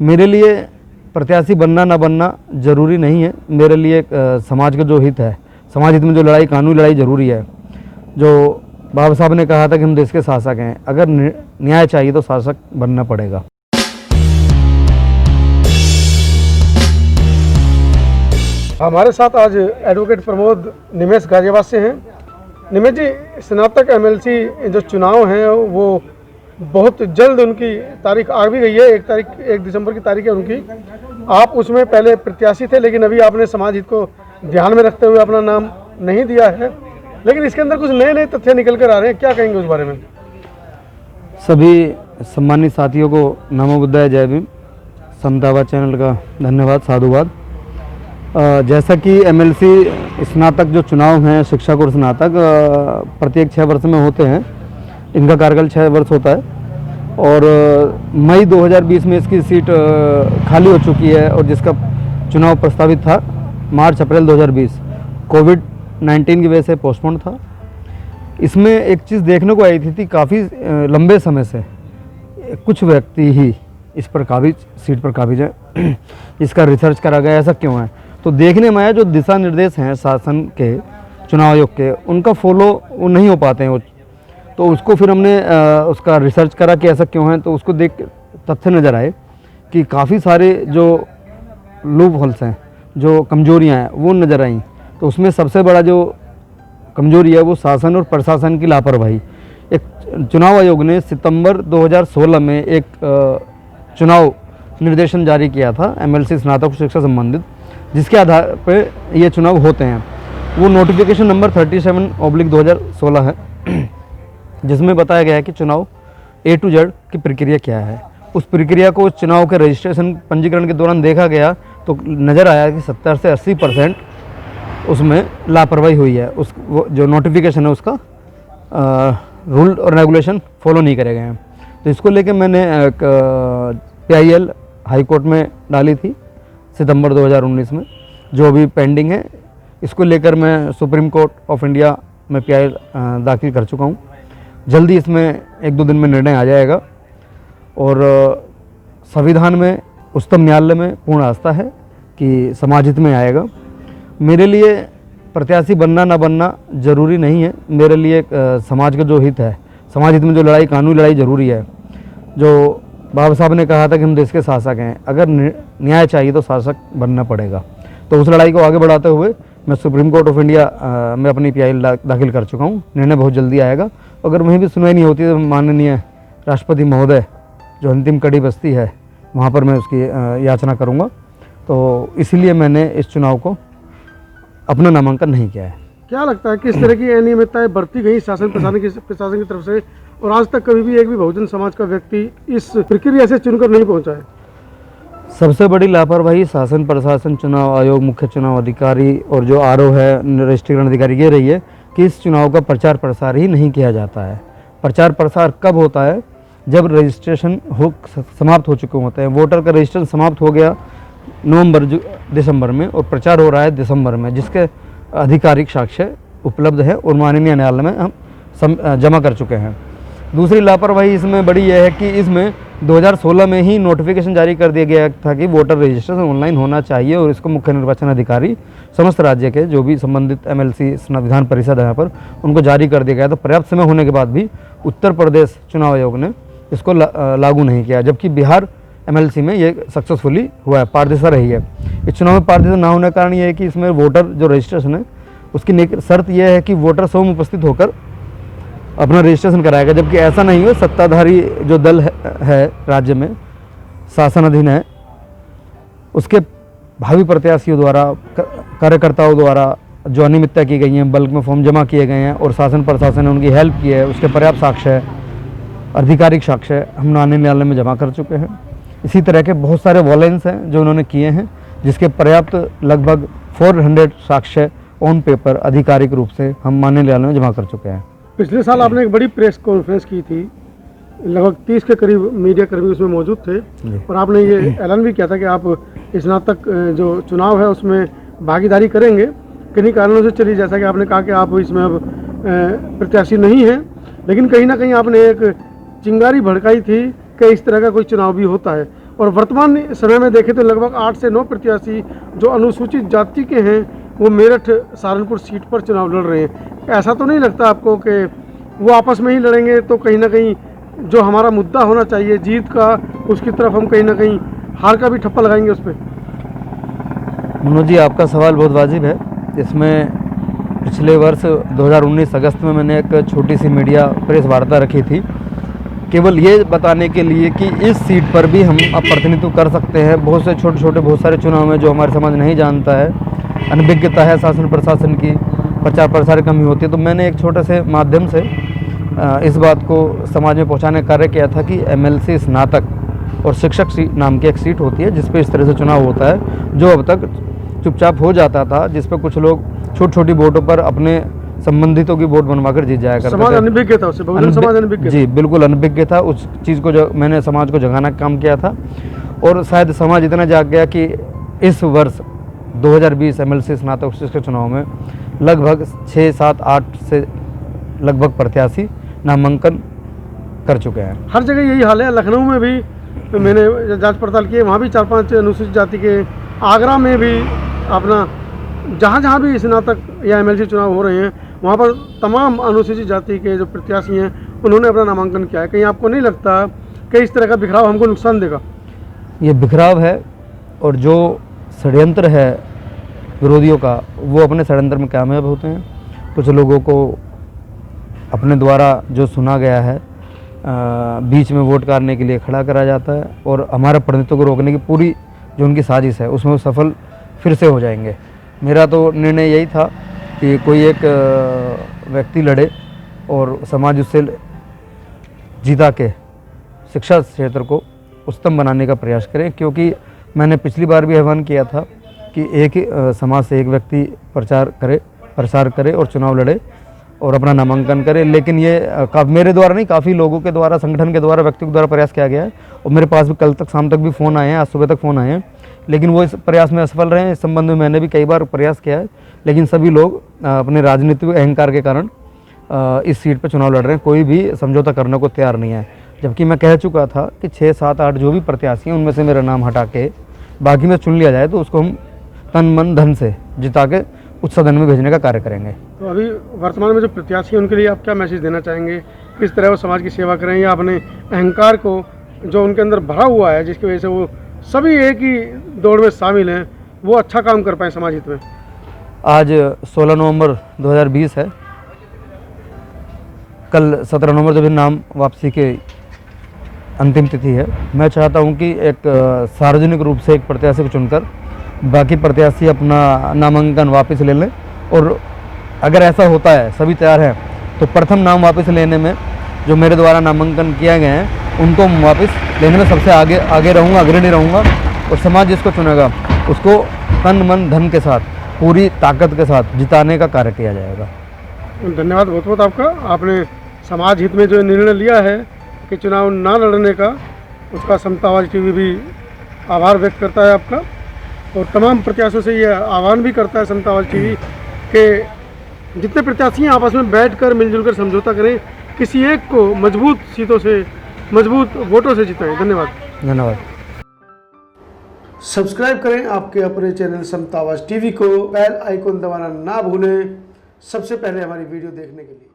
मेरे लिए प्रत्याशी बनना ना बनना ज़रूरी नहीं है। मेरे लिए समाज का जो हित है, समाज हित में जो लड़ाई, कानूनी लड़ाई ज़रूरी है। जो बाबा साहब ने कहा था कि हम देश के शासक हैं, अगर न्याय चाहिए तो शासक बनना पड़ेगा। हमारे साथ आज एडवोकेट प्रमोद निमेश गाजियाबाद से हैं। निमेश जी, स्नातक एमएलसी जो चुनाव हैं वो बहुत जल्द उनकी तारीख आ भी गई है। 1 दिसंबर की तारीख है उनकी। आप उसमें पहले प्रत्याशी थे, लेकिन अभी आपने समाज हित को ध्यान में रखते हुए अपना नाम नहीं दिया है। लेकिन इसके अंदर कुछ नए नए तथ्य निकल कर आ रहे हैं, क्या कहेंगे उस बारे में? सभी सम्मानित साथियों को नमो बुद्धाय, जय भीम। समतावाद चैनल का धन्यवाद, साधुवाद। जैसा कि एमएलसी स्नातक जो चुनाव हैं, शिक्षक और स्नातक प्रत्येक 6 वर्ष में होते हैं। इनका कार्यकाल 6 वर्ष होता है और मई 2020 में इसकी सीट खाली हो चुकी है और जिसका चुनाव प्रस्तावित था मार्च अप्रैल 2020, कोविड-19 की वजह से पोस्टपोन था। इसमें एक चीज़ देखने को आई थी काफ़ी लंबे समय से कुछ व्यक्ति ही इस पर सीट पर काबिज है। इसका रिसर्च करा गया, ऐसा क्यों है? तो देखने में आया जो दिशा निर्देश हैं शासन के, चुनाव आयोग के, उनका फॉलो वो नहीं हो पाते हैं। तो उसको फिर हमने उसका रिसर्च करा कि ऐसा क्यों है। तो उसको देख तथ्य नज़र आए कि काफ़ी सारे जो लूप होल्स हैं, जो कमजोरियां हैं, वो नज़र आई। तो उसमें सबसे बड़ा जो कमजोरी है वो शासन और प्रशासन की लापरवाही। एक चुनाव आयोग ने सितंबर 2016 में एक चुनाव निर्देशन जारी किया था एमएलसी स्नातक शिक्षा संबंधित, जिसके आधार पर ये चुनाव होते हैं। वो नोटिफिकेशन नंबर 37/2016 है, जिसमें बताया गया है कि चुनाव A to Z की प्रक्रिया क्या है। उस प्रक्रिया को चुनाव के रजिस्ट्रेशन पंजीकरण के दौरान देखा गया तो नज़र आया कि 70 से 80% उसमें लापरवाही हुई है। वो जो नोटिफिकेशन है उसका रूल और रेगुलेशन फॉलो नहीं करे गए हैं। तो इसको लेके मैंने PIL हाई कोर्ट में डाली थी सितंबर 2019 में, जो अभी पेंडिंग है। इसको लेकर मैं सुप्रीम कोर्ट ऑफ इंडिया में PIL दाखिल कर चुका हूँ। जल्दी इसमें 1-2 दिन में निर्णय आ जाएगा और संविधान में, उच्चतम न्यायालय में पूर्ण आस्था है कि समाज हित में आएगा। मेरे लिए प्रत्याशी बनना ना बनना ज़रूरी नहीं है। मेरे लिए समाज का जो हित है, समाज हित में जो लड़ाई, कानूनी लड़ाई ज़रूरी है। जो बाबा साहब ने कहा था कि हम देश के शासक हैं, अगर न्याय चाहिए तो शासक बनना पड़ेगा। तो उस लड़ाई को आगे बढ़ाते हुए मैं सुप्रीम कोर्ट ऑफ इंडिया में अपनी PIL दाखिल कर चुका हूँ। निर्णय बहुत जल्दी आएगा। अगर वहीं भी सुनवाई नहीं होती तो माननीय राष्ट्रपति महोदय जो अंतिम कड़ी बस्ती है, वहाँ पर मैं उसकी याचना करूँगा। तो इसीलिए मैंने इस चुनाव को अपना नामांकन नहीं किया है। क्या लगता है किस तरह की अनियमितताएं बरती गई शासन प्रशासन की तरफ से, और आज तक कभी भी एक भी बहुजन समाज का व्यक्ति इस प्रक्रिया से चुनकर नहीं पहुंचा है? सबसे बड़ी लापरवाही शासन प्रशासन, चुनाव आयोग, मुख्य चुनाव अधिकारी और जो RO है, रजिस्ट्रेशन अधिकारी, ये रही है कि इस चुनाव का प्रचार प्रसार ही नहीं किया जाता है। प्रचार प्रसार कब होता है? जब रजिस्ट्रेशन समाप्त हो चुके होते हैं। वोटर का रजिस्ट्रेशन समाप्त हो गया दिसंबर में और प्रचार हो रहा है दिसंबर में, जिसके आधिकारिक साक्ष्य उपलब्ध है और माननीय न्यायालय में हम जमा कर चुके हैं। दूसरी लापरवाही इसमें बड़ी यह है कि इसमें 2016 में ही नोटिफिकेशन जारी कर दिया गया था कि वोटर रजिस्ट्रेशन ऑनलाइन होना चाहिए और इसको मुख्य निर्वाचन अधिकारी समस्त राज्य के जो भी संबंधित एमएलसी विधान परिषद है यहाँ पर, उनको जारी कर दिया गया। तो पर्याप्त समय होने के बाद भी उत्तर प्रदेश चुनाव आयोग ने इसको लागू नहीं किया, जबकि बिहार एमएलसी में ये सक्सेसफुली हुआ है, पारदर्शिता रही है। इस चुनाव में पारदर्शिता ना होने का कारण ये है कि इसमें वोटर जो रजिस्ट्रेशन है उसकी शर्त यह है कि वोटर स्वयं उपस्थित होकर अपना रजिस्ट्रेशन कराएगा, जबकि ऐसा नहीं है। सत्ताधारी जो दल है राज्य में, शासन अधीन है, उसके भावी प्रत्याशियों द्वारा, कार्यकर्ताओं द्वारा जो अनियमितता की गई हैं, बल्क में फॉर्म जमा किए गए हैं और शासन प्रशासन ने उनकी हेल्प की है, उसके पर्याप्त साक्ष्य है, आधिकारिक साक्ष्य हम माननीय न्यायालय में जमा कर चुके हैं। इसी तरह के बहुत सारे वॉलेंस हैं जो उन्होंने किए हैं, जिसके पर्याप्त लगभग 400 साक्ष्य ऑन पेपर आधिकारिक रूप से हम माननीय न्यायालय में जमा कर चुके हैं। पिछले साल आपने एक बड़ी प्रेस कॉन्फ्रेंस की थी, लगभग 30 के करीब मीडिया कर्मी उसमें मौजूद थे और आपने ये ऐलान भी किया था कि आप स्नातक जो चुनाव है उसमें भागीदारी करेंगे। किन्हीं कारणों से चलिए, जैसा कि आपने कहा कि आप इसमें अब प्रत्याशी नहीं हैं, लेकिन कहीं ना कहीं आपने एक चिंगारी भड़काई थी कि इस तरह का कोई चुनाव भी होता है। और वर्तमान समय में देखें तो लगभग 8 से 9 प्रत्याशी जो अनुसूचित जाति के हैं वो मेरठ सहारनपुर सीट पर चुनाव लड़ रहे हैं। ऐसा तो नहीं लगता आपको कि वो आपस में ही लड़ेंगे तो कहीं ना कहीं जो हमारा मुद्दा होना चाहिए जीत का, उसकी तरफ हम कहीं ना कहीं हार का भी ठप्पा लगाएंगे उस पर? मनोज जी, आपका सवाल बहुत वाजिब है। इसमें पिछले वर्ष 2019 अगस्त में मैंने एक छोटी सी मीडिया प्रेस वार्ता रखी थी, केवल ये बताने के लिए कि इस सीट पर भी हम अब प्रतिनिधित्व कर सकते हैं। बहुत से छोटे छोटे बहुत सारे चुनाव में जो हमारे समाज नहीं जानता है, अनभिज्ञता है शासन प्रशासन की, प्रचार प्रसार कमी होती है, तो मैंने एक छोटे से माध्यम से इस बात को समाज में पहुंचाने का कार्य किया था कि एमएलसी स्नातक और शिक्षक नाम की एक सीट होती है जिस पे इस तरह से चुनाव होता है, जो अब तक चुपचाप हो जाता था, जिस पे कुछ लोग छोटी छोटी वोटों पर अपने संबंधितों की वोट बनवाकर जीत जाया करते थे। समाज अनभिज्ञ था, उससे बहुजन समाज अनभिज्ञ। जी बिल्कुल अनभिज्ञ था। उस चीज़ को जो मैंने समाज को जगाना का काम किया था और शायद समाज इतना जाग गया कि इस वर्ष 2020 एमएलसी स्नातक शिक्षक चुनाव में लगभग 6, 7, 8 से लगभग प्रत्याशी नामांकन कर चुके हैं। हर जगह यही हाल है। लखनऊ में भी मैंने जांच पड़ताल की, वहाँ भी 4-5 अनुसूचित जाति के, आगरा में भी अपना जहाँ जहाँ भी स्नातक या एमएलसी चुनाव हो रहे हैं वहाँ पर तमाम अनुसूचित जाति के जो प्रत्याशी हैं उन्होंने अपना नामांकन किया है। कहीं आपको नहीं लगता कि इस तरह का बिखराव हमको नुकसान देगा? ये बिखराव है और जो षड्यंत्र है विरोधियों का, वो अपने षड्यंत्र में कामयाब होते हैं। कुछ लोगों को अपने द्वारा जो सुना गया है बीच में वोट करने के लिए खड़ा करा जाता है और हमारे प्रतिनिधित्व को रोकने की पूरी जो उनकी साजिश है उसमें वो सफल फिर से हो जाएंगे। मेरा तो निर्णय यही था कि कोई एक व्यक्ति लड़े और समाज उससे जीता के शिक्षा क्षेत्र को उत्तम बनाने का प्रयास करें, क्योंकि मैंने पिछली बार भी आह्वान किया था कि एक ही समाज से एक व्यक्ति प्रसार करे और चुनाव लड़े और अपना नामांकन करे। लेकिन ये मेरे द्वारा नहीं, काफ़ी लोगों के द्वारा, संगठन के द्वारा, व्यक्तियों के द्वारा प्रयास किया गया है और मेरे पास भी कल तक शाम तक भी फ़ोन आए हैं, आज सुबह तक फ़ोन आए हैं, लेकिन वो इस प्रयास में असफल रहे हैं। इस संबंध में मैंने भी कई बार प्रयास किया है, लेकिन सभी लोग अपने राजनीतिक अहंकार के कारण इस सीट पर चुनाव लड़ रहे हैं, कोई भी समझौता करने को तैयार नहीं है। जबकि मैं कह चुका था कि 6, 7, 8 जो भी प्रत्याशी हैं उनमें से मेरा नाम हटा के बाकी में चुन लिया जाए तो उसको हम तन मन धन से जिता के उच्च सदन में भेजने का कार्य करेंगे। तो अभी वर्तमान में जो प्रत्याशी हैं उनके लिए आप क्या मैसेज देना चाहेंगे? किस तरह वो समाज की सेवा करें या अपने अहंकार को जो उनके अंदर भरा हुआ है, जिसकी वजह से वो सभी एक ही दौड़ में शामिल हैं, वो अच्छा काम कर पाए समाज हित में? आज 16 नवंबर 2020 है। कल 17 नवंबर जब नाम वापसी के अंतिम तिथि है। मैं चाहता हूं कि एक सार्वजनिक रूप से एक प्रत्याशी को चुनकर बाकी प्रत्याशी अपना नामांकन वापस ले लें, और अगर ऐसा होता है, सभी तैयार हैं, तो प्रथम नाम वापस लेने में जो मेरे द्वारा नामांकन किया गए हैं उनको वापस लेने में सबसे आगे रहूँगा, अग्रणी रहूँगा, और समाज जिसको चुनेगा उसको तन मन धन के साथ, पूरी ताकत के साथ जिताने का कार्य किया जाएगा। धन्यवाद बहुत बहुत आपका। आपने समाज हित में जो निर्णय लिया है कि चुनाव ना लड़ने का, उसका समता आवाज़ टीवी भी आभार व्यक्त करता है आपका, और तमाम प्रत्याशियों से ये आह्वान भी करता है समता आवाज़ टीवी कि जितने प्रत्याशी हैं आपस में बैठकर मिलजुल कर समझौता करें, किसी एक को मजबूत सीटों से, मजबूत वोटों से जिताएं। धन्यवाद। सब्सक्राइब करें आपके अपने चैनल समता आवाज़ टीवी को, बेल आइकन दबाना ना भूलें सबसे पहले हमारी वीडियो देखने के लिए।